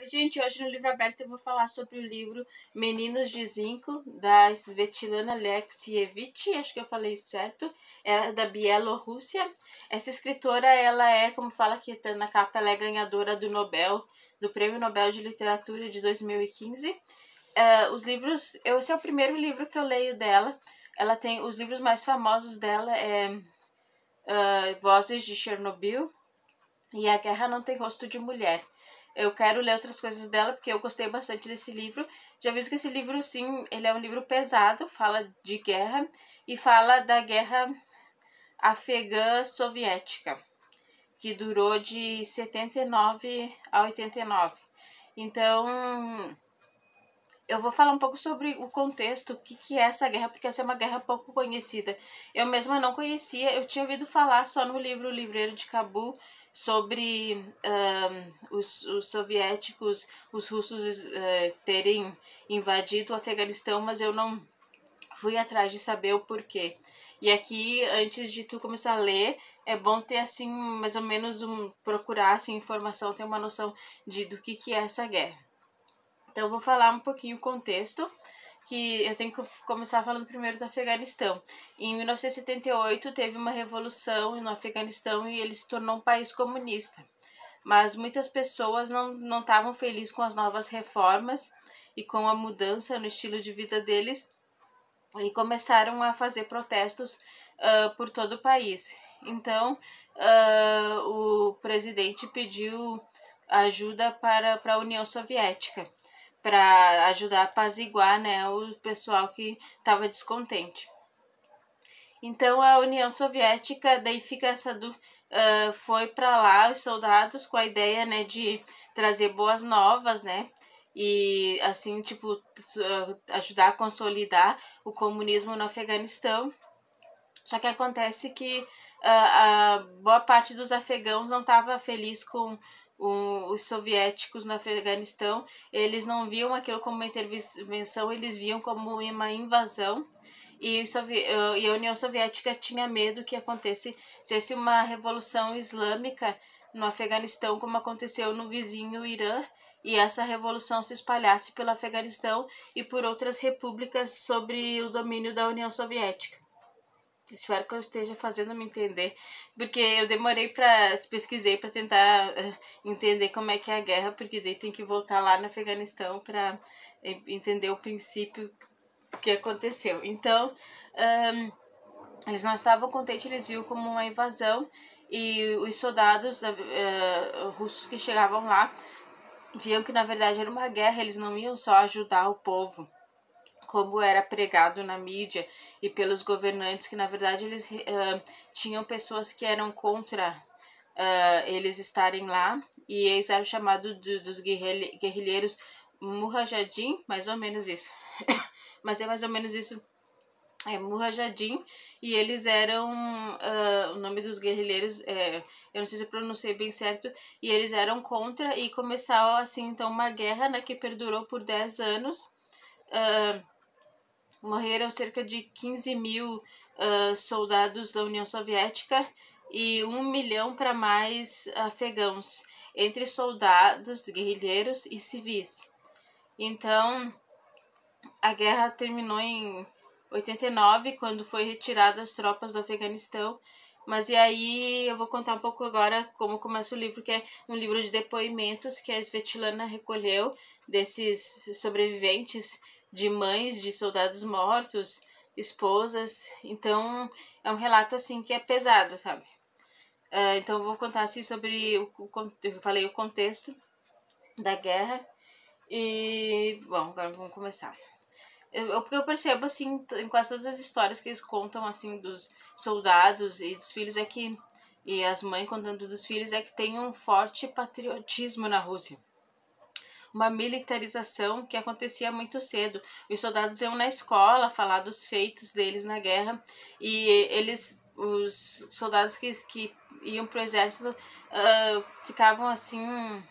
Gente, hoje no Livro Aberto eu vou falar sobre o livro Meninos de Zinco, da Svetlana Alexievich, acho que eu falei certo, é da Bielorrússia. Essa escritora, ela é, como fala aqui na capa, ela é ganhadora do Nobel, do Prêmio Nobel de Literatura de 2015. Os livros, esse é o primeiro livro que eu leio dela. Ela tem, os livros mais famosos dela Vozes de Chernobyl e A Guerra Não Tem Rosto de Mulher. Eu quero ler outras coisas dela, porque eu gostei bastante desse livro. Já vi que esse livro, sim, ele é um livro pesado, fala de guerra e fala da guerra afegã soviética, que durou de 79 a 89. Então, eu vou falar um pouco sobre o contexto, o que é essa guerra, porque essa é uma guerra pouco conhecida. Eu mesma não conhecia, eu tinha ouvido falar só no livro O Livreiro de Cabul, sobre os soviéticos, os russos terem invadido o Afeganistão, mas eu não fui atrás de saber o porquê. E aqui, antes de tu começar a ler, é bom ter assim, mais ou menos, procurar assim, informação, ter uma noção do que é essa guerra. Então eu vou falar um pouquinho o contexto, que eu tenho que começar falando primeiro do Afeganistão. Em 1978 teve uma revolução no Afeganistão e ele se tornou um país comunista. Mas muitas pessoas não estavam felizes com as novas reformas e com a mudança no estilo de vida deles e começaram a fazer protestos por todo o país. Então o presidente pediu ajuda para a União Soviética, para ajudar a apaziguar, né, o pessoal que estava descontente. Então a União Soviética daí foi para lá os soldados com a ideia, né, de trazer boas novas, né, e assim tipo ajudar a consolidar o comunismo no Afeganistão. Só que acontece que a boa parte dos afegãos não estava feliz com os soviéticos no Afeganistão. Eles não viam aquilo como uma intervenção, eles viam como uma invasão. E a União Soviética tinha medo que acontecesse uma revolução islâmica no Afeganistão, como aconteceu no vizinho Irã, e essa revolução se espalhasse pelo Afeganistão e por outras repúblicas sob o domínio da União Soviética. Espero que eu esteja fazendo me entender, porque eu demorei pesquisei para tentar entender como é que é a guerra, porque daí tem que voltar lá no Afeganistão para entender o princípio que aconteceu. Então, eles não estavam contentes, eles viam como uma invasão, e os soldados russos que chegavam lá viam que na verdade era uma guerra, eles não iam só ajudar o povo, como era pregado na mídia e pelos governantes, que na verdade eles tinham pessoas que eram contra eles estarem lá, e eles eram chamados dos guerrilheiros Mujahideen, mais ou menos isso. Mas é mais ou menos isso, Mujahideen, e eles eram, o nome dos guerrilheiros, eu não sei se eu pronunciei bem certo, e eles eram contra, e começou assim então uma guerra, né, que perdurou por 10 anos, morreram cerca de 15 mil soldados da União Soviética e 1 milhão para mais afegãos, entre soldados, guerrilheiros e civis. Então, a guerra terminou em 89, quando foi retirada as tropas do Afeganistão. Mas e aí eu vou contar um pouco agora como começa o livro, que é um livro de depoimentos que a Svetlana recolheu desses sobreviventes, de mães de soldados mortos, esposas. Então é um relato assim que é pesado, sabe? Então eu vou contar assim sobre eu falei o contexto da guerra. E bom, agora vamos começar. O que eu percebo assim em quase todas as histórias que eles contam assim dos soldados e dos filhos e as mães contando dos filhos, é que tem um forte patriotismo na Rússia, uma militarização que acontecia muito cedo. Os soldados iam na escola falar dos feitos deles na guerra, e os soldados que iam pro exército ficavam assim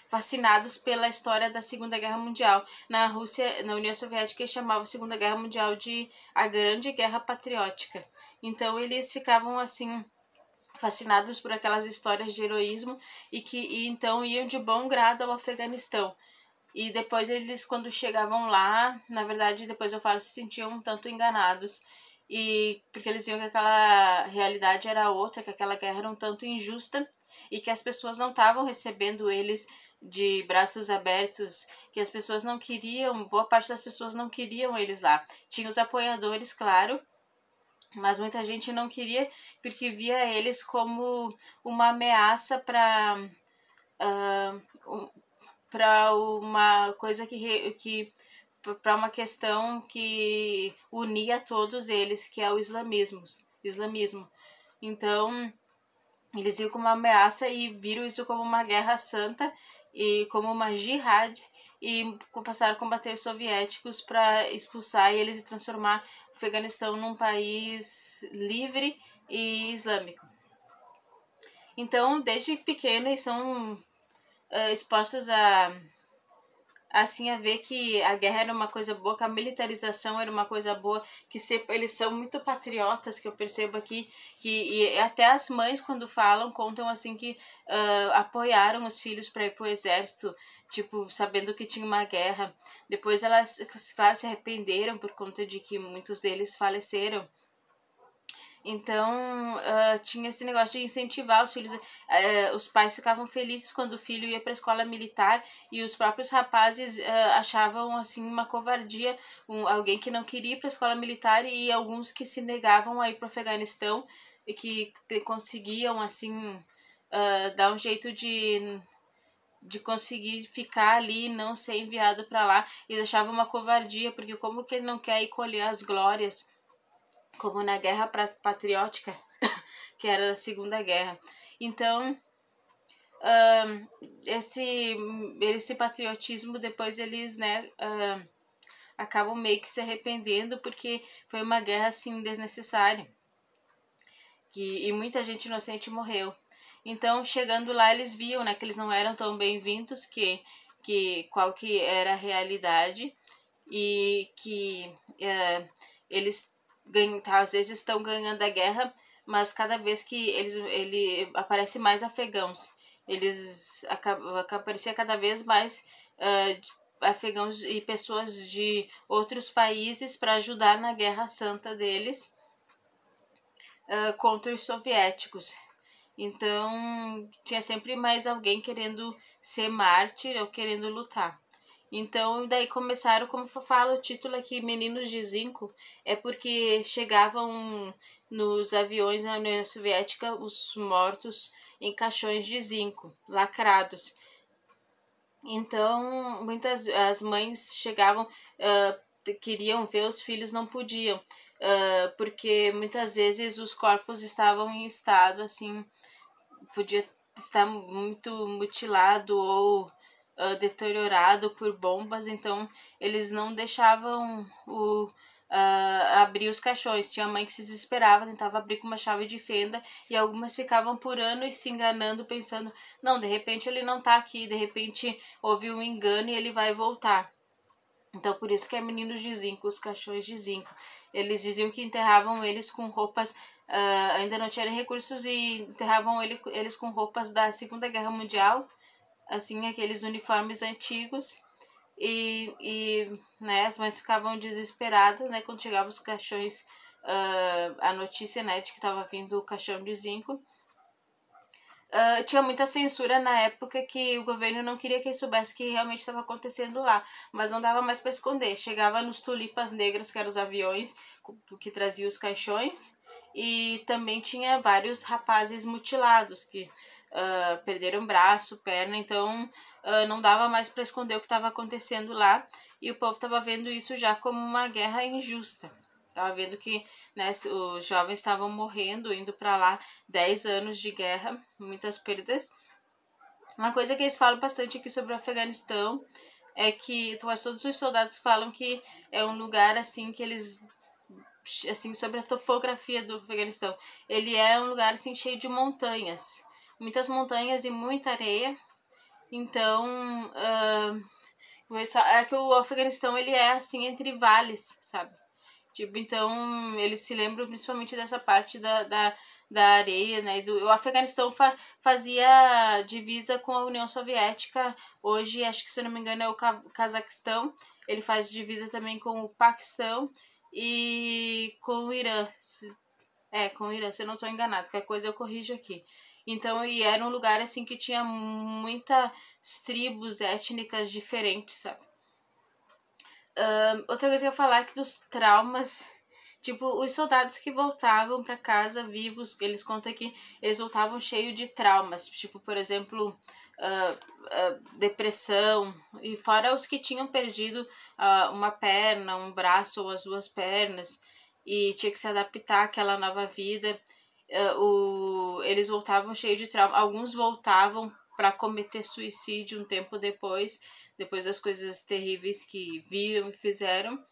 fascinados pela história da Segunda Guerra Mundial. Na Rússia, na União Soviética, eles chamavam a Segunda Guerra Mundial de a Grande Guerra Patriótica. Então eles ficavam assim fascinados por aquelas histórias de heroísmo e então iam de bom grado ao Afeganistão. E depois eles, quando chegavam lá, na verdade, depois eu falo, se sentiam um tanto enganados. E porque eles viam que aquela realidade era outra, que aquela guerra era um tanto injusta e que as pessoas não estavam recebendo eles de braços abertos, que as pessoas não queriam, boa parte das pessoas não queriam eles lá. Tinha os apoiadores, claro, mas muita gente não queria porque via eles como uma ameaça para uma coisa que para uma questão que unia todos eles, que é o islamismo. Então, eles viram como uma ameaça e viram isso como uma guerra santa e como uma jihad e passaram a combater os soviéticos para expulsar eles e transformar o Afeganistão num país livre e islâmico. Então, desde pequeno, eles são expostos assim a ver que a guerra era uma coisa boa, que a militarização era uma coisa boa, que eles são muito patriotas, que eu percebo aqui, e até as mães quando falam, contam assim que apoiaram os filhos para ir pro exército, tipo, sabendo que tinha uma guerra. Depois elas, claro, se arrependeram por conta de que muitos deles faleceram. Então, tinha esse negócio de incentivar os filhos. Os pais ficavam felizes quando o filho ia para a escola militar e os próprios rapazes achavam assim uma covardia, alguém que não queria ir para a escola militar e alguns que se negavam a ir para o Afeganistão e que conseguiam assim dar um jeito de conseguir ficar ali e não ser enviado para lá. E achavam uma covardia, porque como que ele não quer ir colher as glórias, como na Guerra Patriótica, que era a Segunda Guerra. Então, esse patriotismo, depois eles, né, acabam meio que se arrependendo, porque foi uma guerra, assim, desnecessária. E muita gente inocente morreu. Então, chegando lá, eles viam, né, que eles não eram tão bem-vindos, qual que era a realidade, e que eles às vezes estão ganhando a guerra, mas cada vez que ele aparece mais afegãos, eles aparecia cada vez mais afegãos e pessoas de outros países para ajudar na guerra santa deles contra os soviéticos. Então tinha sempre mais alguém querendo ser mártir ou querendo lutar. Então, daí começaram, como fala o título aqui, Meninos de Zinco, é porque chegavam nos aviões na União Soviética os mortos em caixões de zinco, lacrados. Então, as mães chegavam, queriam ver os filhos, não podiam, porque muitas vezes os corpos estavam em estado, assim, podia estar muito mutilado ou deteriorado por bombas, então eles não deixavam abrir os caixões. Tinha mãe que se desesperava, tentava abrir com uma chave de fenda e algumas ficavam por anos se enganando, pensando, não, de repente ele não tá aqui, de repente houve um engano e ele vai voltar. Então por isso que é Meninos de Zinco, os caixões de zinco. Eles diziam que enterravam eles com roupas, ainda não tinham recursos e enterravam eles com roupas da Segunda Guerra Mundial, assim, aqueles uniformes antigos e né, as mães ficavam desesperadas, né, quando chegavam os caixões, a notícia, né, de que estava vindo o caixão de zinco. Tinha muita censura na época que o governo não queria que soubesse o que realmente estava acontecendo lá, mas não dava mais para esconder. Chegava nos tulipas negras, que eram os aviões que traziam os caixões, e também tinha vários rapazes mutilados que perderam braço, perna, então não dava mais para esconder o que estava acontecendo lá, e o povo estava vendo isso já como uma guerra injusta. Estava vendo que, né, os jovens estavam morrendo, indo para lá, 10 anos de guerra, muitas perdas. Uma coisa que eles falam bastante aqui sobre o Afeganistão é que todos os soldados falam que é um lugar assim que eles, assim, sobre a topografia do Afeganistão, ele é um lugar assim cheio de montanhas, muitas montanhas e muita areia. Então é que o Afeganistão ele é assim entre vales, sabe? Tipo, então eles se lembram principalmente dessa parte da areia, né? O Afeganistão fazia divisa com a União Soviética. Hoje, acho que se não me engano, é o Cazaquistão. Ele faz divisa também com o Paquistão e com o Irã. Com o Irã, se eu não estou enganado. Qualquer coisa eu corrijo aqui. Então, e era um lugar assim que tinha muitas tribos étnicas diferentes, sabe? Outra coisa que eu ia falar é que dos traumas, tipo, os soldados que voltavam para casa vivos, eles contam que eles voltavam cheios de traumas, tipo, por exemplo, depressão, e fora os que tinham perdido uma perna, um braço ou as duas pernas, e tinha que se adaptar àquela nova vida. Eles voltavam cheios de trauma. Alguns voltavam para cometer suicídio um tempo depois das coisas terríveis que viram e fizeram.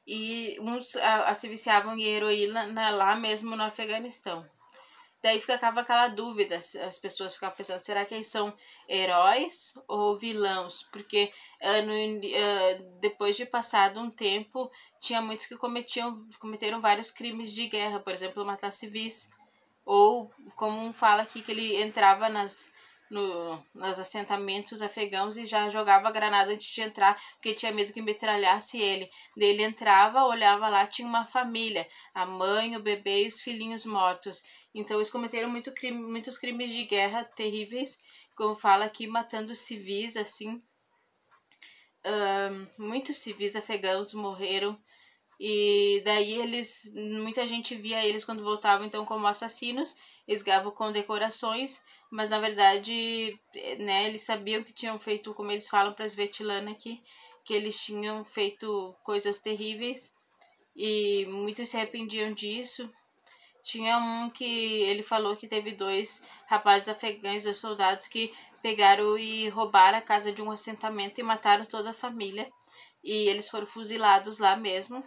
E uns se viciavam em heroína lá mesmo no Afeganistão. Daí ficava aquela dúvida, as pessoas ficavam pensando, será que eles são heróis ou vilãos? Porque depois de passado um tempo, tinha muitos que cometeram vários crimes de guerra, por exemplo, matar civis. Ou, como um fala aqui, que ele entrava nos assentamentos afegãos e já jogava granada antes de entrar, porque tinha medo que metralhasse ele. Daí ele entrava, olhava lá, tinha uma família, a mãe, o bebê e os filhinhos mortos. Então eles cometeram muitos crimes de guerra terríveis, como fala aqui, matando civis, assim. Muitos civis afegãos morreram. E daí muita gente via eles quando voltavam então como assassinos, eles ganhavam condecorações, mas na verdade, né, eles sabiam que tinham feito, como eles falam para Svetlana aqui, que eles tinham feito coisas terríveis e muitos se arrependiam disso. Tinha um que ele falou que teve 2 rapazes afegãos, 2 soldados que pegaram e roubaram a casa de um assentamento e mataram toda a família. E eles foram fuzilados lá mesmo.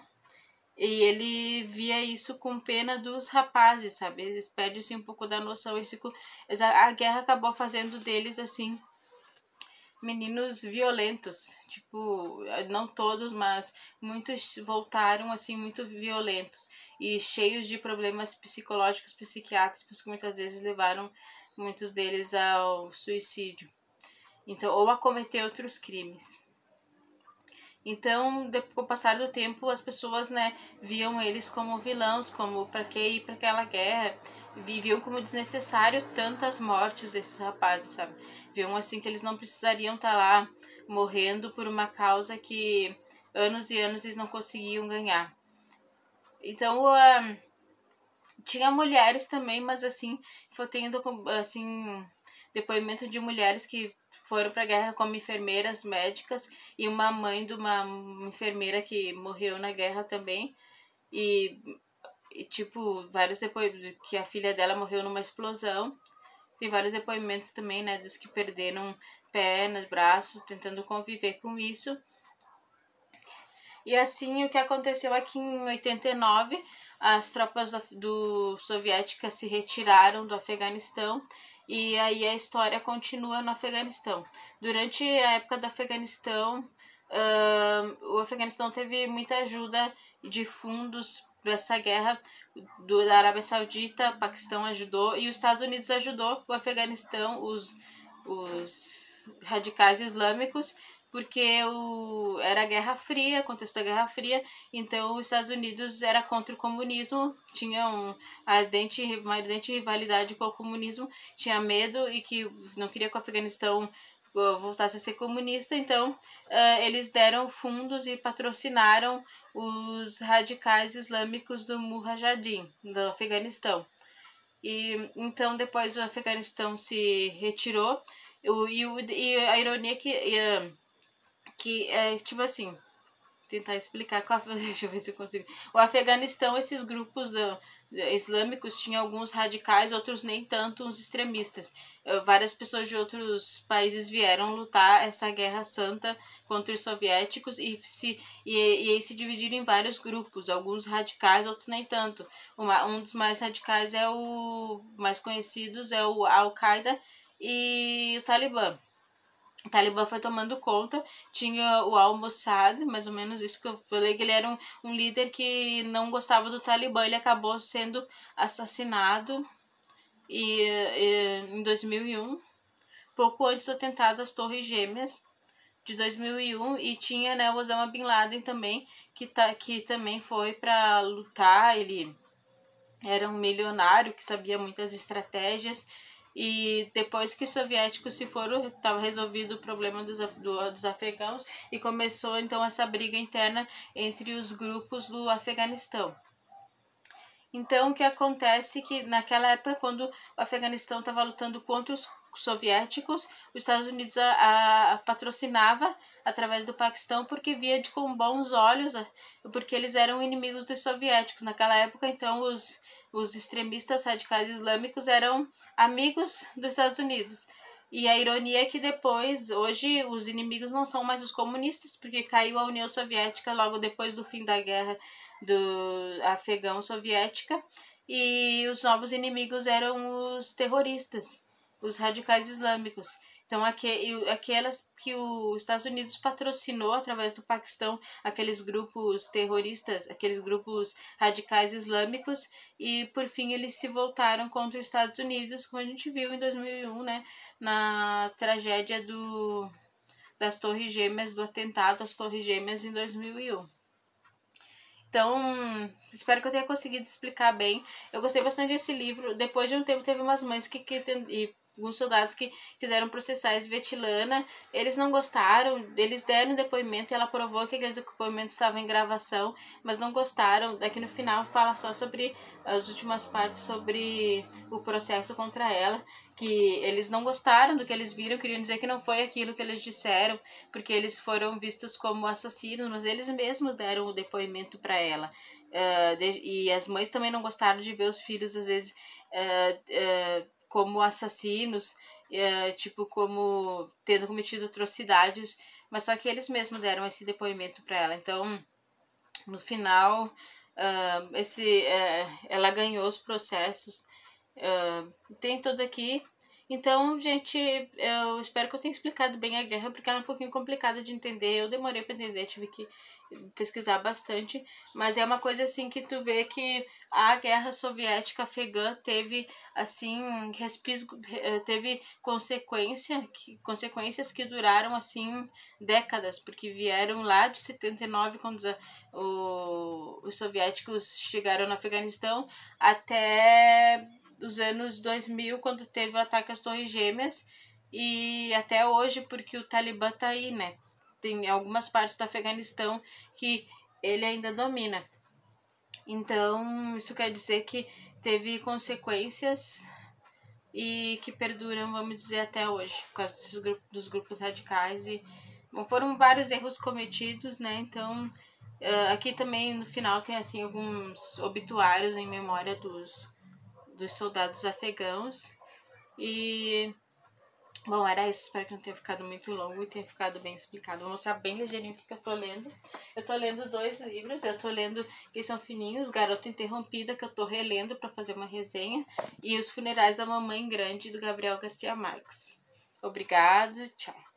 E ele via isso com pena dos rapazes, sabe? Eles perdem assim, um pouco da noção. A guerra acabou fazendo deles, assim, meninos violentos. Tipo, não todos, mas muitos voltaram, assim, muito violentos. E cheios de problemas psicológicos, psiquiátricos, que muitas vezes levaram muitos deles ao suicídio. Então, ou a cometer outros crimes. Então, com o passar do tempo, as pessoas, né, viam eles como vilões, como para que ir para aquela guerra, viviam como desnecessário tantas mortes desses rapazes, sabe? Viam assim que eles não precisariam estar lá morrendo por uma causa que anos e anos eles não conseguiam ganhar. Então, tinha mulheres também, mas assim, foi tendo assim depoimento de mulheres que foram para a guerra como enfermeiras médicas e uma mãe de uma enfermeira que morreu na guerra também. E tipo, vários depoimentos que a filha dela morreu numa explosão. Tem vários depoimentos também, né, dos que perderam pernas, braços, tentando conviver com isso. E assim, o que aconteceu aqui em 89, as tropas soviéticas se retiraram do Afeganistão e aí a história continua no Afeganistão. Durante a época do Afeganistão, o Afeganistão teve muita ajuda de fundos para essa guerra da Arábia Saudita, o Paquistão ajudou e os Estados Unidos ajudou o Afeganistão, os radicais islâmicos, porque era a Guerra Fria, contexto da Guerra Fria, então os Estados Unidos era contra o comunismo, tinha uma ardente rivalidade com o comunismo, tinha medo e que não queria que o Afeganistão voltasse a ser comunista, então eles deram fundos e patrocinaram os radicais islâmicos do Mujahideen, do Afeganistão. E então depois o Afeganistão se retirou e a ironia que é tipo assim, tentar explicar deixa eu ver se eu consigo. O Afeganistão, esses grupos islâmicos tinham alguns radicais, outros nem tanto, uns extremistas. Várias pessoas de outros países vieram lutar essa guerra santa contra os soviéticos e aí se dividiram em vários grupos, alguns radicais, outros nem tanto. Um dos mais radicais mais conhecidos é o Al-Qaeda e o Talibã. o Talibã foi tomando conta, tinha o Al-Mossad, mais ou menos isso que eu falei, que ele era um líder que não gostava do Talibã, ele acabou sendo assassinado em 2001, pouco antes do atentado às Torres Gêmeas de 2001, e tinha, né, o Osama Bin Laden também, que também foi para lutar. Ele era um milionário que sabia muitas estratégias, e depois que os soviéticos se foram, estava resolvido o problema dos afegãos, e começou então essa briga interna entre os grupos do Afeganistão. Então, o que acontece é que naquela época, quando o Afeganistão estava lutando contra os soviéticos, os Estados Unidos a patrocinava através do Paquistão, porque via com bons olhos, porque eles eram inimigos dos soviéticos. Naquela época, então, os extremistas radicais islâmicos eram amigos dos Estados Unidos. E a ironia é que depois, hoje, os inimigos não são mais os comunistas, porque caiu a União Soviética logo depois do fim da guerra do afegão soviética, e os novos inimigos eram os terroristas, os radicais islâmicos. Então, aquelas que os Estados Unidos patrocinou através do Paquistão, aqueles grupos terroristas, aqueles grupos radicais islâmicos, e por fim eles se voltaram contra os Estados Unidos, como a gente viu em 2001, né, na tragédia das Torres Gêmeas, do atentado às Torres Gêmeas em 2001. Então, espero que eu tenha conseguido explicar bem. Eu gostei bastante desse livro. Depois de um tempo, teve umas mães e alguns soldados que quiseram processar a Svetlana. Eles não gostaram, eles deram depoimento e ela provou que aqueles depoimentos estavam em gravação, mas não gostaram. Daqui no final fala só sobre as últimas partes, sobre o processo contra ela, que eles não gostaram do que eles viram, queriam dizer que não foi aquilo que eles disseram, porque eles foram vistos como assassinos, mas eles mesmos deram o depoimento para ela. E as mães também não gostaram de ver os filhos, às vezes, como assassinos, tipo, como tendo cometido atrocidades, mas só que eles mesmos deram esse depoimento para ela. Então, no final, ela ganhou os processos. Tem tudo aqui. Então, gente, eu espero que eu tenha explicado bem a guerra, porque ela é um pouquinho complicada de entender. Eu demorei para entender, tive que pesquisar bastante, mas é uma coisa assim que tu vê que a guerra soviética afegã teve assim teve consequências que duraram assim décadas, porque vieram lá de 79, quando os soviéticos chegaram no Afeganistão, até os anos 2000, quando teve o ataque às Torres Gêmeas, e até hoje, porque o Talibã tá aí, né? Tem algumas partes do Afeganistão que ele ainda domina. Então, isso quer dizer que teve consequências e que perduram, vamos dizer, até hoje, por causa dos grupos radicais. E bom, foram vários erros cometidos, né? Então, aqui também no final tem assim alguns obituários em memória dos soldados afegãos. E bom, era isso. Espero que não tenha ficado muito longo e tenha ficado bem explicado. Vou mostrar bem ligeirinho o que eu tô lendo. Eu tô lendo 2 livros. Eu tô lendo, que são fininhos, Garota Interrompida, que eu tô relendo pra fazer uma resenha, e Os Funerais da Mamãe Grande, do Gabriel Garcia Marques. Obrigado, tchau.